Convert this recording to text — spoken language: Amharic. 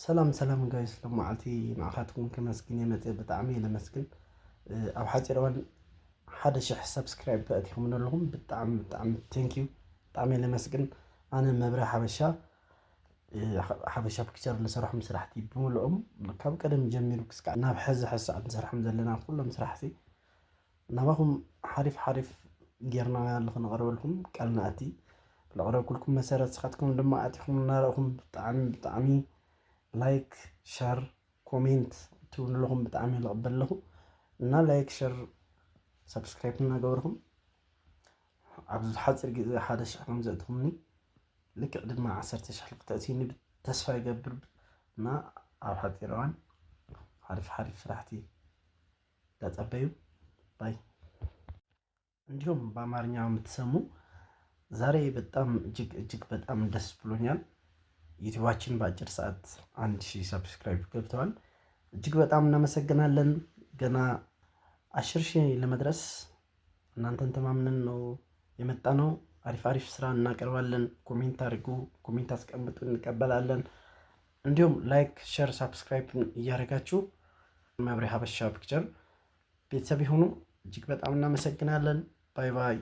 ሰላም ጋይስ ለማዓልቲ ንኣኻትኩም ከመስግን የመፅእ ብጣዕሚ ለመስግን ኣብ ሓፂር እዋን 1000 ሰብስክራይብ በእቲኹም ኣለኹም ብጣዕሚ ቴንኪዩ ብጣዕሚ ለመስግን ኣነ መብርሂ ሓበሻ ፒክቸር ዝሰርሖም ስራሕቲ ብምልኦም ካብ ቀደም ጀሚሩ ክስካዕ ናብ ሕዚ ሰዓት ንሰርሖም ዘለና ኩሎም ስራሕቲ ናባኹም ሓሪፍ ጌርና ንኽነቕርበልኩም ቃል ንኣቲ ብለቕረብኩልኩም መሰረት ስኻትኩም ድማ ኣቲኹም እናረእኹም ብጣዕሚ ላይክ ሸር ኮሜንት ትብሉለኹም ብጣዕሚ ይቕበል ኣለኹ እና ላይክ ሸር ሰብስክራይብ እናገበርኩም ኣብዚ ሓፂር ግዜ 1000 ከም ዘእትኹምኒ ልክዕ ድማ 10,000 ክትእትዩኒ ተስፋ ይገብር እና ኣብ ሓፂር እዋን ሓሪፍ ስራሕቲ እንዳፀበዩ ባይ። እንዲሁም በአማርኛ የምትሰሙ ዛሬ በጣም እጅግ በጣም ደስ ብሎኛል። ዩቲዩባችን በአጭር ሰዓት 1000 ሰብስክራይብ ገብተዋል። እጅግ በጣም እናመሰግናለን። ገና 10,000 ለመድረስ እናንተን ተማምነን ነው የመጣ ነው። አሪፍ ስራ እናቀርባለን። ኮሜንት አድርጉ፣ ኮሜንት አስቀምጡ፣ እንቀበላለን። እንዲሁም ላይክ ሼር ሰብስክራይብ እያደረጋችሁ መብርሂ ሓበሻ ፒክቸር ቤተሰብ ይሁኑ። እጅግ በጣም እናመሰግናለን። ባይ ባይ።